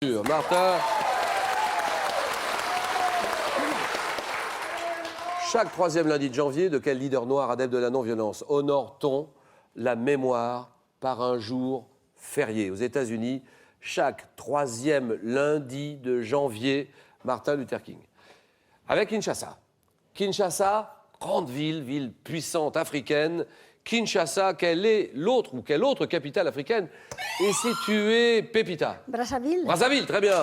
Martin. Chaque troisième lundi de janvier, de quel leader noir adepte de la non-violence honore-t-on la mémoire par un jour férié? Aux États-Unis, chaque troisième lundi de janvier, Martin Luther King. Avec Kinshasa. Kinshasa, grande ville puissante africaine. Kinshasa, quelle autre capitale africaine est située, Pépita? Brazzaville. Brazzaville, très bien.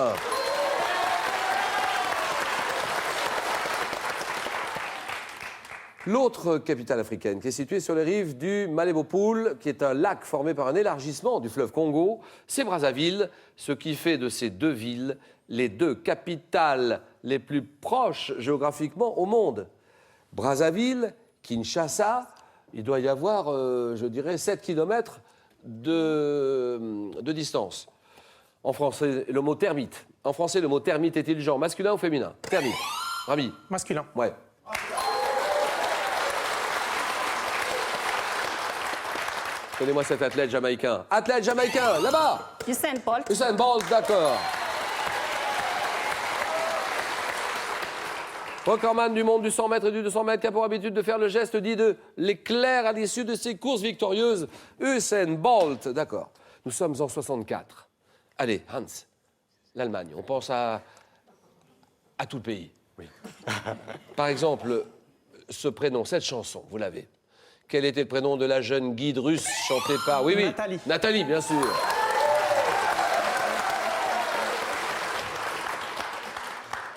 L'autre capitale africaine qui est située sur les rives du Malebopoul, qui est un lac formé par un élargissement du fleuve Congo, c'est Brazzaville, ce qui fait de ces deux villes les deux capitales les plus proches géographiquement au monde. Brazzaville, Kinshasa, il doit y avoir, je dirais, 7 km de distance. En français, le mot termite. En français, le mot termite est-il genre masculin ou féminin? Termite. Rami. Masculin. Ouais. Donnez-moi cet athlète jamaïcain. Athlète jamaïcain, là-bas. Usain Bolt. Usain Bolt, d'accord. Recordman du monde du 100 mètres et du 200 mètres qui a pour habitude de faire le geste dit de l'éclair à l'issue de ses courses victorieuses. Usain Bolt, d'accord. Nous sommes en 64. Allez, Hans, l'Allemagne. On pense à tout le pays. Oui. Par exemple, ce prénom, cette chanson, vous l'avez. Quel était le prénom de la jeune guide russe chantée par... Oui, oui. Nathalie. Nathalie, bien sûr.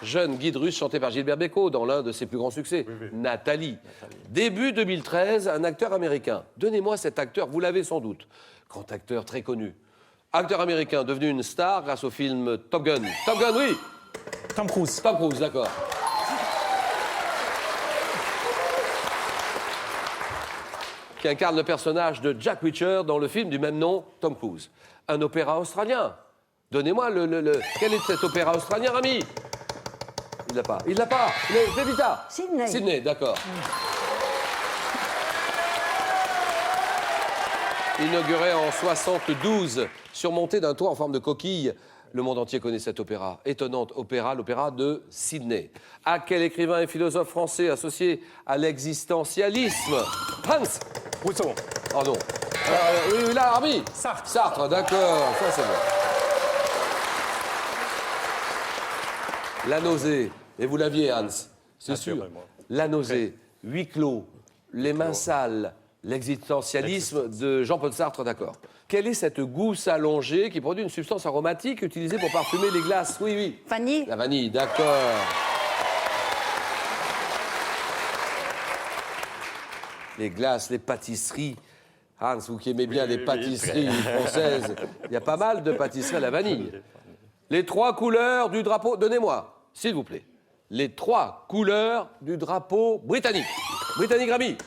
Jeune guide russe chantée par Gilbert Bécaud dans l'un de ses plus grands succès, oui. Nathalie. Début 2013, un acteur américain. Donnez-moi cet acteur, vous l'avez sans doute. Grand acteur très connu. Acteur américain devenu une star grâce au film Top Gun. Top Gun, oui. Tom Cruise. Tom Cruise, d'accord. Qui incarne le personnage de Jack Reacher dans le film du même nom, Tom Cruise. Un opéra australien. Donnez-moi Quel est cet opéra australien, Rami? Il l'a pas. Il l'a pas. Pépita. Sydney. Sydney, d'accord. Inauguré en 72, surmonté d'un toit en forme de coquille, le monde entier connaît cet opéra. Étonnante opéra, l'opéra de Sydney. À quel écrivain et philosophe français associé à l'existentialisme? Hans. Rousseau. Oh non. Oui, là, Armi. Sartre. Sartre, d'accord. Ça, c'est bon. La nausée. Et vous l'aviez, Hans. C'est sûr. La nausée, huis clos, les mains sales, l'existentialisme de Jean-Paul Sartre, d'accord. Quelle est cette gousse allongée qui produit une substance aromatique utilisée pour parfumer les glaces? Oui, oui. Vanille. La vanille, d'accord. Les glaces, les pâtisseries. Hans, vous qui aimez bien les pâtisseries françaises, il y a pas mal de pâtisseries à la vanille. Les 3 couleurs du drapeau, donnez-moi, s'il vous plaît. Les 3 couleurs du drapeau britannique. Britannique, Rami.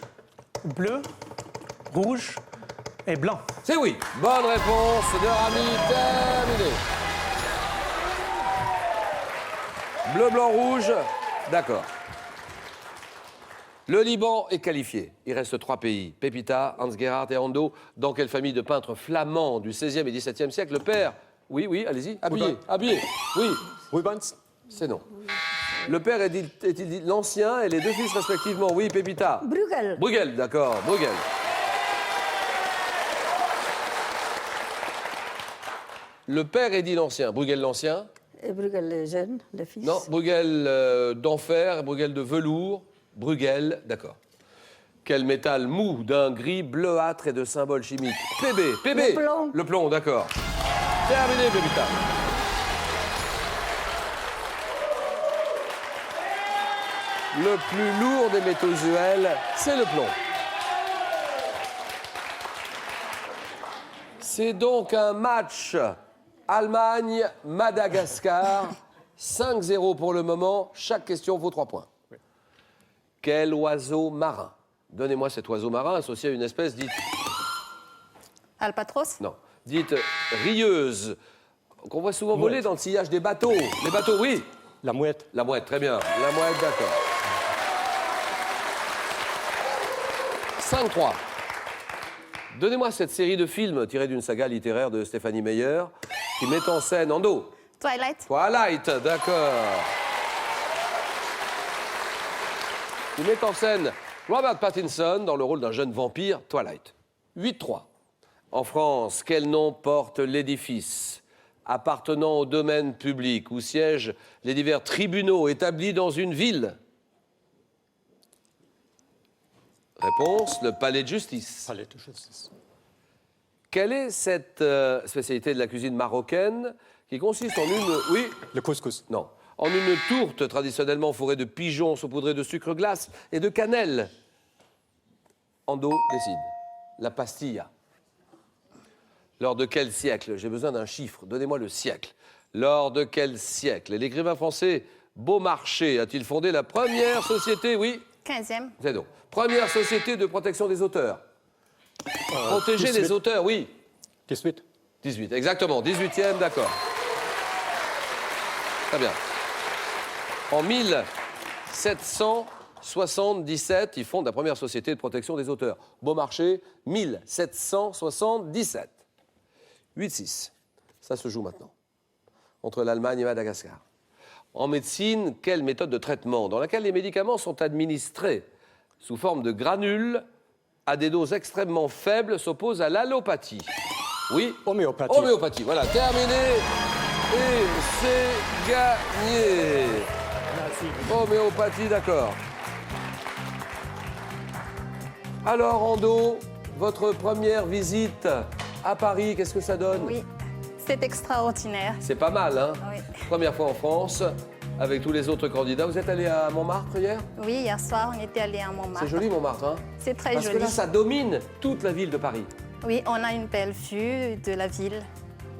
Bleu, rouge et blanc. C'est oui. Bonne réponse de Rami, terminé. Bleu, blanc, rouge, d'accord. Le Liban est qualifié. Il reste 3 pays. Pépita, Hans Gerhardt et Ando. Dans quelle famille de peintres flamands du XVIe et XVIIe siècle le père... Oui, oui, allez-y. Habillé. Habillé. Oui. Rubens. C'est non. Le père est-il dit l'ancien et les 2 fils respectivement? Oui, Pépita. Bruegel. Bruegel, d'accord. Bruegel. Le père est dit l'ancien. Bruegel l'ancien? Et Bruegel le jeune, le fils. Non, Bruegel d'enfer, Bruegel de velours. Bruegel, d'accord. Quel métal mou d'un gris bleuâtre et de symboles chimiques? PB. Le plomb. Le plomb, d'accord. Terminé, Pépita. Le plus lourd des métaux usuels, c'est le plomb. C'est donc un match Allemagne-Madagascar. 5-0 pour le moment. Chaque question vaut 3 points. Oui. Quel oiseau marin? Donnez-moi cet oiseau marin associé à une espèce dite... Albatros. Non. Dite rieuse, qu'on voit souvent voler dans le sillage des bateaux. Les bateaux, oui. La mouette. La mouette, très bien. La mouette, d'accord. 5-3. Donnez-moi cette série de films tirés d'une saga littéraire de Stéphanie Meyer qui met en scène Ando. Twilight. Twilight, d'accord. Il met en scène Robert Pattinson dans le rôle d'un jeune vampire, Twilight. 8-3. En France, quel nom porte l'édifice appartenant au domaine public où siègent les divers tribunaux établis dans une ville? Réponse, le palais de justice. Palais de justice. Quelle est cette spécialité de la cuisine marocaine qui consiste en une... Oui, Le couscous. non. En une tourte traditionnellement fourrée de pigeons saupoudrée de sucre glace et de cannelle. Ando décide. La pastilla. Lors de quel siècle? J'ai besoin d'un chiffre. Donnez-moi le siècle. Lors de quel siècle l'écrivain français Beaumarchais a-t-il fondé la première société? Oui, 15e. c'est donc. Première société de protection des auteurs. Protéger 18. les auteurs, oui. 18. 18, exactement. 18e, d'accord. Très bien. En 1777, ils fondent la première société de protection des auteurs. Beaumarchais, 1777. 8-6. Ça se joue maintenant. Entre l'Allemagne et Madagascar. En médecine, quelle méthode de traitement dans laquelle les médicaments sont administrés sous forme de granules à des doses extrêmement faibles s'oppose à l'allopathie? Oui. Homéopathie. Homéopathie, voilà, terminé. Et c'est gagné. Homéopathie, d'accord. Alors, Ando, votre première visite à Paris, qu'est-ce que ça donne? Oui, c'est extraordinaire. C'est pas mal, hein? Oui. Première fois en France, avec tous les autres candidats. Vous êtes allé à Montmartre hier? Oui, hier soir, on était allé à Montmartre. C'est joli, Montmartre, hein? C'est très Parce joli. que là, ça domine toute la ville de Paris. Oui, on a une belle vue de la ville.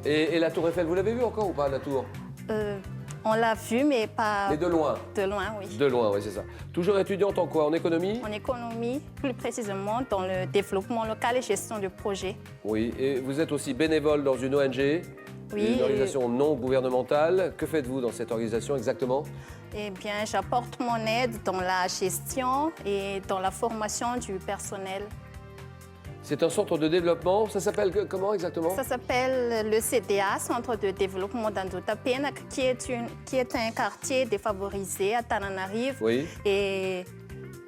Et la Tour Eiffel, vous l'avez vue encore ou pas, la Tour? On l'a vue, mais pas Mais de loin. de loin, oui. De loin, oui, c'est ça. Toujours étudiante en quoi? En économie? En économie, plus précisément dans le développement local et gestion de projets. Oui, et vous êtes aussi bénévole dans une ONG, Oui, une organisation non gouvernementale. Que faites-vous dans cette organisation exactement? Eh bien, j'apporte mon aide dans la gestion et dans la formation du personnel. C'est un centre de développement, ça s'appelle comment exactement? Ça s'appelle le CDA, Centre de développement d'Andotapena, qui est un quartier défavorisé à Tananarive. Oui. Et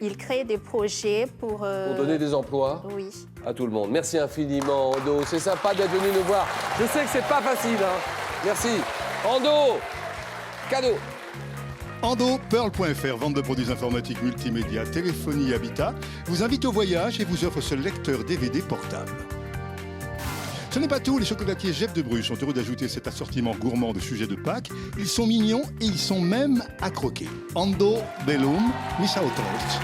il crée des projets pour... Pour donner des emplois Oui. à tout le monde. Merci infiniment, Ando. C'est sympa d'être venu nous voir. Je sais que c'est pas facile, hein. Merci. Ando, cadeau. Ando, Pearl.fr, vente de produits informatiques multimédia, téléphonie, habitat, vous invite au voyage et vous offre ce lecteur DVD portable. Ce n'est pas tout, les chocolatiers Jeff de Bruges sont heureux d'ajouter cet assortiment gourmand de sujets de Pâques. Ils sont mignons et ils sont même à croquer. Ando, Bellum, Missa Otrost.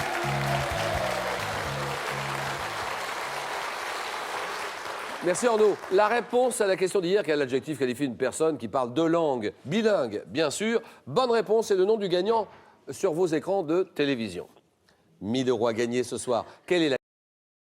Merci Arnaud. La réponse à la question d'hier, quel adjectif qualifie une personne qui parle deux langues bilingues, bien sûr. Bonne réponse et le nom du gagnant sur vos écrans de télévision. 1 000 € à gagner ce soir. Quelle est la